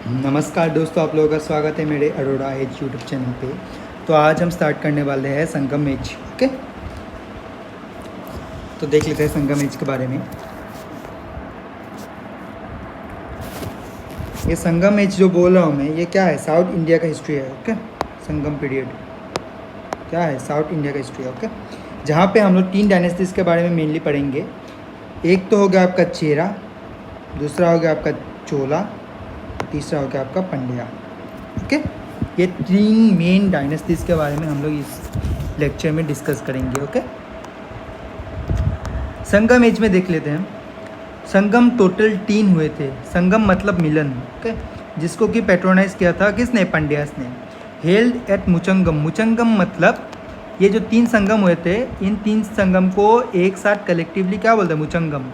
नमस्कार दोस्तों, आप लोगों का स्वागत है मेरे अरोड़ा एज यूट्यूब चैनल पे। तो आज हम स्टार्ट करने वाले हैं संगम एज। ओके, तो देख लेते हैं संगम एज के बारे में। ये संगम एज जो बोल रहा हूँ मैं, ये क्या है? साउथ इंडिया का हिस्ट्री है। ओके, संगम पीरियड क्या है? साउथ इंडिया का हिस्ट्री है। ओके, जहाँ पे हम लोग 3 डायनेस्टीज़ के बारे में मेनली पढ़ेंगे। एक तो हो गया आपका चेरा, दूसरा हो गया आपका चोला, तीसरा हो गया आपका पंड्या। ओके, ये 3 मेन डायनेस्टीज़ के बारे में हम लोग इस लेक्चर में डिस्कस करेंगे। ओके, संगम एज में देख लेते हैं। संगम टोटल 3 हुए थे। संगम मतलब मिलन। ओके, जिसको कि पेट्रोनाइज किया था किसने? पंड्यास ने। Held at मुचंगम। मुचंगम मतलब ये जो 3 संगम हुए थे, इन 3 संगम को एक साथ कलेक्टिवली क्या बोलते हैं? मुचंगम।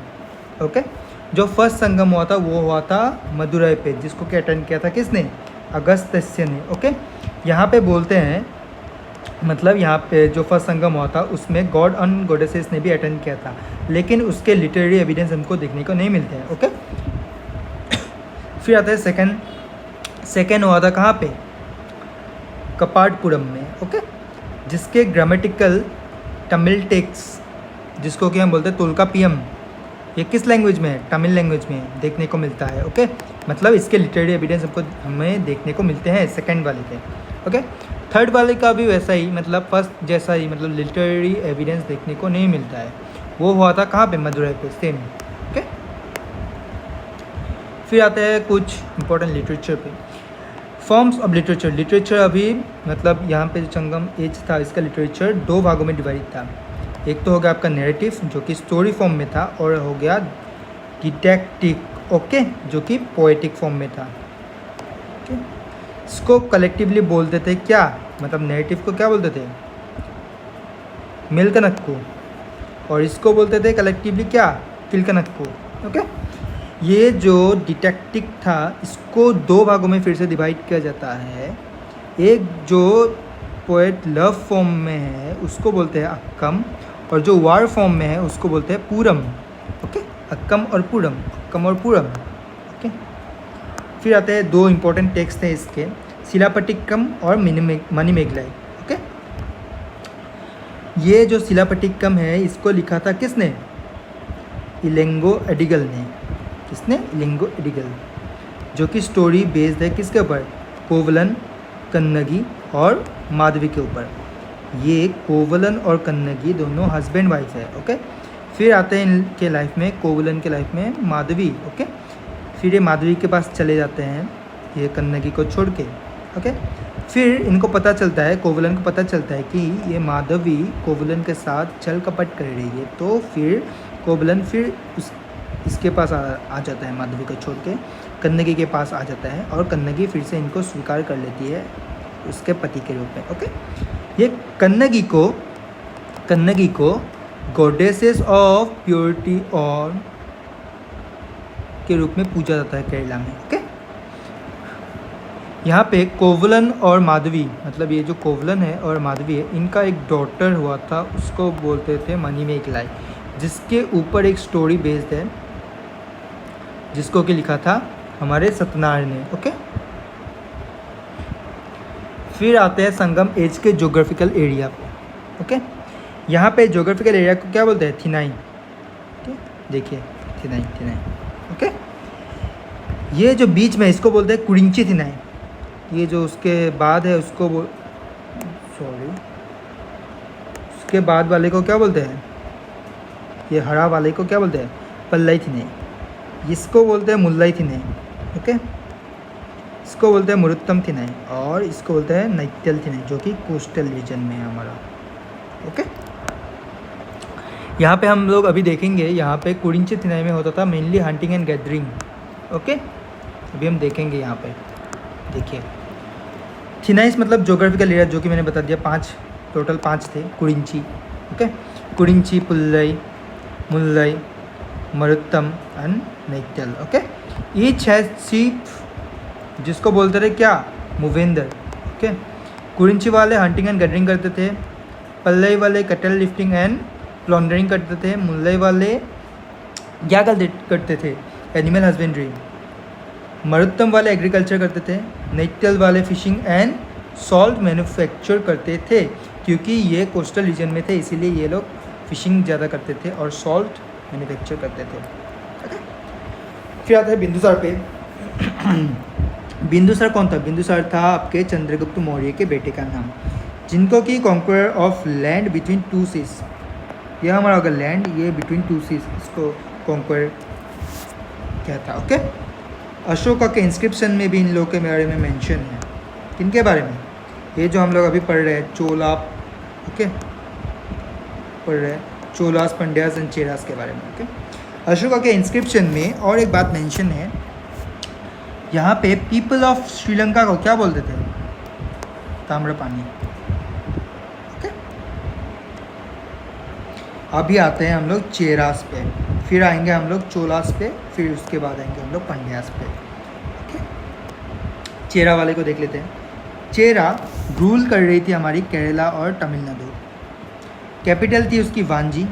ओके, जो फर्स्ट संगम हुआ था वो हुआ था मदुरई पे, जिसको कि अटेंड किया था किसने? अगस्त्य ने। ओके, यहाँ पे बोलते हैं, मतलब यहाँ पे जो फर्स्ट संगम हुआ था उसमें गॉड एंड गॉडेसेस ने भी अटेंड किया था, लेकिन उसके लिटरेरी एविडेंस हमको देखने को नहीं मिलते हैं। ओके, फिर आता है सेकेंड हुआ था कहाँ पे? कपाटपुरम में। ओके, जिसके ग्रामेटिकल तमिल टेक्स्ट, जिसको कि हम बोलते हैं तोल्कापियम, ये किस लैंग्वेज में है? तमिल लैंग्वेज में देखने को मिलता है। ओके, मतलब इसके लिटरेरी एविडेंस हमें देखने को मिलते हैं सेकंड वाले के। ओके, थर्ड वाले का भी वैसा ही, मतलब फर्स्ट जैसा ही, मतलब लिटरेरी एविडेंस देखने को नहीं मिलता है। वो हुआ था कहाँ पे? मदुरई पे, सेम। ओके, फिर आता है कुछ इंपॉर्टेंट लिटरेचर पे। Forms of literature. लिटरेचर अभी मतलब यहाँ पे जो संगम एज था, इसका लिटरेचर 2 भागों में डिवाइड था। एक तो हो गया आपका नैरेटिव, जो कि स्टोरी फॉर्म में था, और हो गया डिटेक्टिव, ओके, जो कि पोएटिक फॉर्म में था। ओके, इसको कलेक्टिवली बोलते थे क्या? मतलब नैरेटिव को क्या बोलते थे? मिल्कनक्कू, और इसको बोलते थे कलेक्टिवली क्या? किल्कनक्कू। ओके, ये जो डिटेक्टिव था, इसको 2 भागों में फिर से डिवाइड किया जाता है। एक जो पोएट लव फॉर्म में है उसको बोलते हैं अक्कम, और जो वार फॉर्म में है उसको बोलते हैं पूरम। ओके, अक्कम और पूरम, अक्कम और पूरम। ओके, फिर आते हैं 2 इंपॉर्टेंट टेक्स्ट हैं इसके, शिलापट्टिकम और मणिमेगलाई। ओके, ये जो शिलापट्टिकम है इसको लिखा था किसने? इलेंगो एडिगल ने। किसने? इलेंगो एडिगल, जो कि स्टोरी बेस्ड है किसके ऊपर? कोवलन, कन्नगी और माधवी के ऊपर। ये कोवलन और कन्नगी दोनों हस्बैंड वाइफ है। ओके, फिर आते हैं इनके लाइफ में, कोवलन के लाइफ में माधवी। ओके, फिर ये माधवी के पास चले जाते हैं ये कन्नगी को छोड़ के। ओके, फिर इनको पता चलता है, कोवलन को पता चलता है कि ये माधवी कोवलन के साथ छल कपट कर रही है। तो फिर कोवलन फिर इसके पास आ जाता है, माधवी को छोड़ के कन्नगी के पास आ जाता है, और कन्नगी फिर से इनको स्वीकार कर लेती है उसके पति के रूप में। ओके, ये कन्नगी को गॉडेसेस ऑफ प्योरिटी और के रूप में पूजा जाता है केरला में। ओके, यहाँ पे कोवलन और माधवी, मतलब ये जो कोवलन है और माधवी है, इनका एक डॉटर हुआ था, उसको बोलते थे मणिमेगलाई, जिसके ऊपर एक स्टोरी बेस्ड है, जिसको कि लिखा था हमारे सत्यनारायण ने। ओके, फिर आते हैं संगम एज के ज्योग्राफिकल एरिया पे। ओके, यहाँ पे ज्योग्राफिकल एरिया को क्या बोलते हैं? थिनाई। ओके, देखिए थिनाई। ओके, ये जो बीच में इसको बोलते हैं कुरिंची थिनाई। ये जो उसके बाद है उसको उसके बाद वाले को क्या बोलते हैं? ये हरा वाले को क्या बोलते हैं? पल्लाई थिनाई। इसको बोलते हैं मुल्लाई थिनाई। ओके, इसको बोलते हैं मुरुत्तम थिनाई, और इसको बोलते हैं नैत्यल थिनाई, जो कि कोस्टल रीजन में है हमारा। ओके, यहाँ पे हम लोग अभी देखेंगे, यहाँ पे कुरिंची थिनाई में होता था mainly hunting and gathering. Okay, अभी हम देखेंगे यहाँ पे। देखिए, थिनाइस मतलब ज्योग्राफिकल एरिया, जो कि मैंने बता दिया, 5 टोटल 5 थे कुरिंची। ओके, कुरिंची, पुल्लई, Mullai, Marutham and Neithal. Okay, each has chief, जिसको बोलते थे क्या? मूवेंदर। ओके, कुरिंची वाले हंटिंग एंड गैदरिंग करते थे, पल्लई वाले कैटल लिफ्टिंग एंड प्लॉन्डरिंग करते थे, मुल्लई वाले क्या करते थे? Animal husbandry. मरुत्तम वाले एग्रीकल्चर करते थे, नैनीताल वाले फिशिंग एंड सॉल्ट मैन्युफैक्चर करते थे, क्योंकि ये कोस्टल रीजन में थे इसीलिए ये लोग फिशिंग ज़्यादा करते थे और सॉल्ट मैन्युफैक्चर करते थे। ओके, फिर आता है बिंदुसार पे। बिंदुसार कौन था? बिंदुसार था आपके चंद्रगुप्त मौर्य के बेटे का नाम, जिनको कि conqueror of land between two seas, यह हमारा होगा लैंड, ये बिटवीन टू सीज, इसको कॉन्क्वरर क्या था। ओके, अशोका के इंस्क्रिप्शन में भी इन लोगों के बारे में मेंशन है। किनके बारे में? ये जो हम लोग अभी पढ़ रहे हैं चोला, ओके, पढ़ रहे हैं चोलास, पंड्यास एंड चेरास के बारे में। ओके, अशोका के इंस्क्रिप्शन में और एक बात मेंशन है, यहाँ पे पीपल ऑफ श्रीलंका को क्या बोलते थे? ताम्रपानी। ओके, अभी आते हैं हम लोग चेरास पे, फिर आएंगे हम लोग चोलास पे, फिर उसके बाद आएंगे हम लोग पंड्यास पे। ओके, चेरा वाले को देख लेते हैं। चेरा रूल कर रही थी हमारी केरला और तमिलनाडु। कैपिटल थी उसकी वांजी,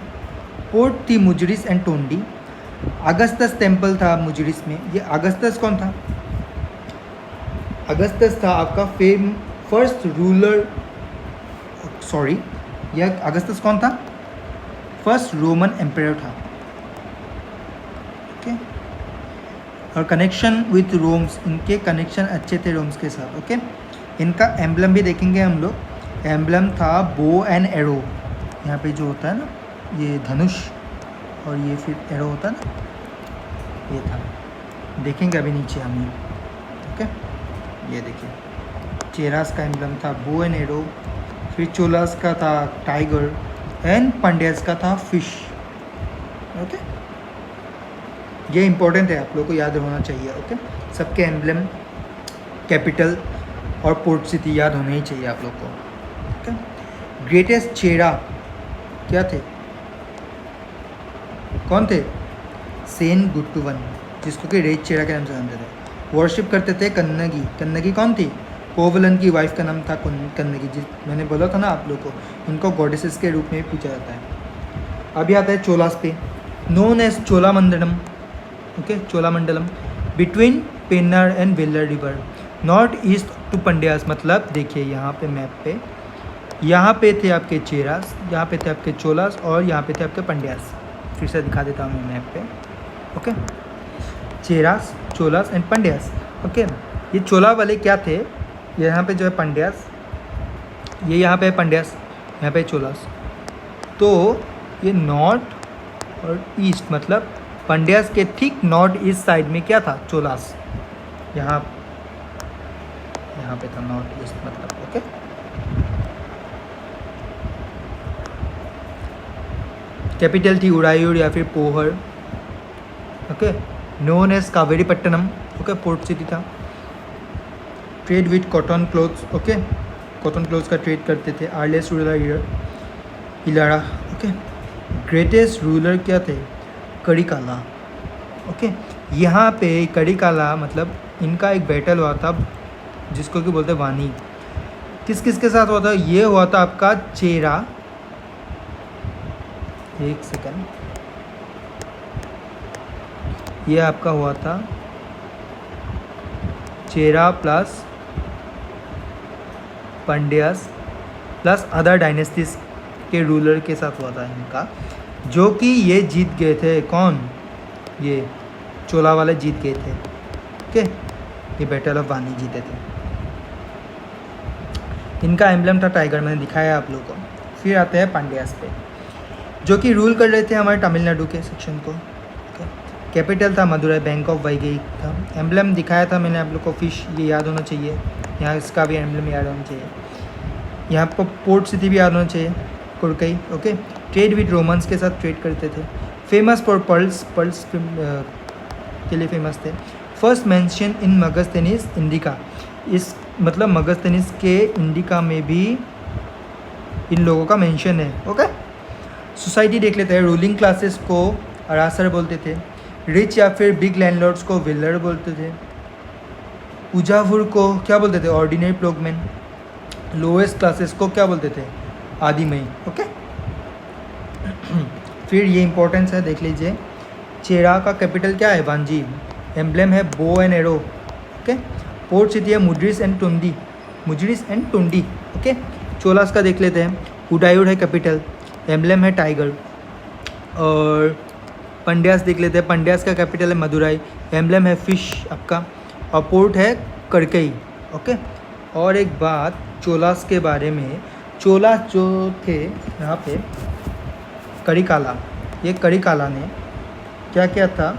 पोर्ट थी मुजरिस एंड टोंडी, अगस्तस टेम्पल था मुजरिस में। ये अगस्तस कौन था? अगस्तस था आपका फर्स्ट रूलर, सॉरी, यह अगस्तस कौन था? फर्स्ट रोमन एम्पायर था। ओके, और कनेक्शन विथ रोम्स, इनके कनेक्शन अच्छे थे रोम्स के साथ। ओके, इनका एम्बलम भी देखेंगे हम लोग। एम्बलम था बो एंड एरो, यहाँ पे जो होता है ना, ये धनुष और ये फिर एरो होता है ना, ये था, देखेंगे अभी नीचे हमें। ओके, ये देखिए, चेरास का एम्बलम था बो एंड एरो, फिर चोलास का था टाइगर एंड पंड्यास का था फिश। ओके, ये इंपॉर्टेंट है, आप लोगों को याद होना चाहिए। ओके, सबके एम्बलम, कैपिटल और पोर्ट सिटी याद होने ही चाहिए आप लोग को। ओके, ग्रेटेस्ट चेरा क्या थे? कौन थे? सेन गुट्टुवन, जिसको कि रेड चेरा के नाम से जानते थे। वर्शिप करते थे कन्नगी। कन्नगी कौन थी? कोवलन की वाइफ का नाम था कन्नगी, जिस मैंने बोला था ना आप लोग को, इनको गॉडेसेस के रूप में पूछा जाता है। अभी आता है चोलास पे, known as Cholamandalam. Okay, Cholamandalam between Pennar and Vellar river, north east to Pandyas. मतलब देखिए यहाँ पे मैप पे, यहाँ पे थे आपके चेरास, यहाँ पे थे आपके चोलास और यहाँ पे थे आपके पंड्यास। फिर से दिखा देता हूँ मैं मैप पे। Okay, Cheras, Cholas and Pandyas. Okay, ये चोला वाले क्या थे? ये यहाँ पे जो है पंड्यास, ये यहाँ पे है पंड्यास, यहाँ पे चोलास। तो ये नॉर्थ और ईस्ट, मतलब पंड्यास के ठीक नॉर्थ ईस्ट साइड में क्या था? चोलास। यहाँ पे था नॉर्थ ईस्ट मतलब। ओके, कैपिटल थी उरायूर या फिर Puhar. Okay, known as Kaveripattinam. Okay, port city था। Trade with cotton clothes. Okay, cotton clothes का ट्रेड करते थे। Earliest ruler Elara. Okay, greatest ruler क्या थे? करिकाला। ओके, यहाँ पे करिकाला मतलब इनका एक बैटल हुआ था जिसको कि बोलते हैं वानी। किस किस के साथ हुआ था? ये हुआ था आपका चेरा, एक सेकंड, ये आपका हुआ था चेरा प्लस पंड्यास प्लस अदर डायनेस्टीज के रूलर के साथ हुआ था इनका, जो कि ये जीत गए थे। कौन? ये चोला वाले जीत गए थे। ओके, ये बैटल ऑफ वानी जीते थे। इनका एम्बलम था टाइगर, मैंने दिखाया आप लोगों को। फिर आते हैं पांड्यास पे, जो कि रूल कर रहे थे हमारे तमिलनाडु के सेक्शन को। कैपिटल था मदुरई, बैंक ऑफ वैगई था। एम्बलम दिखाया था मैंने आप लोग को, फिश, ये याद होना चाहिए। यहाँ इसका भी एम्बलम याद होना चाहिए। यहाँ पर पोर्ट सिटी भी याद होना चाहिए, कुरकई। ओके, ट्रेड विद रोमन्स के साथ ट्रेड करते थे। फेमस फॉर पर्ल्स के लिए फेमस थे। फर्स्ट मेंशन इन मगस्थनीज इंडिका, इस मतलब मगस्थनीज के इंडिका में भी इन लोगों का मेंशन है। ओके, सोसाइटी देख लेते हैं। रूलिंग क्लासेस को अरासर बोलते थे। रिच या फिर बिग लैंडलॉर्ड्स को विलर बोलते थे। उजावुर को क्या बोलते थे? ऑर्डिनरी प्लोगमैन। लोएस्ट क्लासेस को क्या बोलते थे? आदिमई। ओके, फिर ये इंपॉर्टेंस है, देख लीजिए। चेरा का कैपिटल क्या है? वांजी। एम्बलम है bow and arrow, okay. Port city है Muziris and Tondi, Muziris and Tondi. Okay. Cholas का देख लेते हैं। उडायुड है कैपिटल, एम्बलम है टाइगर। और पंड्यास देख लेते हैं। पंड्यास का कैपिटल है मदुराई, एम्बलम है फिश आपका, और पोर्ट है करकई। ओके। और एक बात चोलास के बारे में, चोलास जो थे यहाँ पे करिकाला, ये करिकाला ने क्या किया था,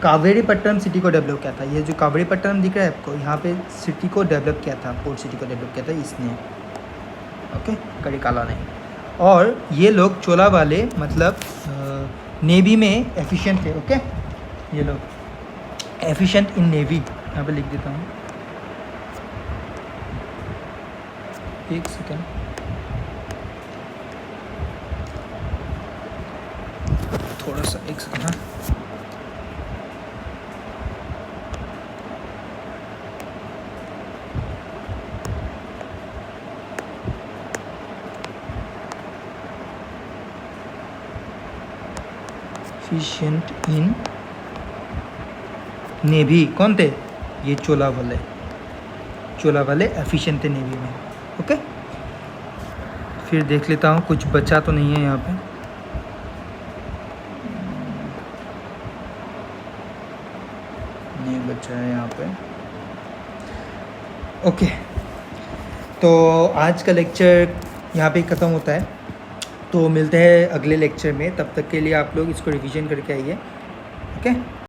कावेरीपट्टनम सिटी को डेवलप किया था। ये जो कावेरीपट्टनम दिख रहा है आपको, यहाँ पे सिटी को डेवलप किया था, पोर्ट सिटी को डेवलप किया था इसने। ओके, करिकाला ने। और ये लोग चोला वाले मतलब नेवी में एफिशिएंट थे। ओके, ये लोग एफिशिएंट इन नेवी, यहाँ पे लिख देता हूँ, एक सेकेंड। थोड़ा सा एक सेकेंड। हाँ, एफिशिएंट इन नेवी कौन थे, ये चोला वाले, चोला वाले एफिशिएंट थे नेवी में। ओके, फिर देख लेता हूँ कुछ बचा तो नहीं है यहाँ पे। नहीं बचा है यहाँ पे। ओके, तो आज का लेक्चर यहाँ पे ख़त्म होता है। तो मिलते हैं अगले लेक्चर में, तब तक के लिए आप लोग इसको रिवीजन करके आइए। ओके।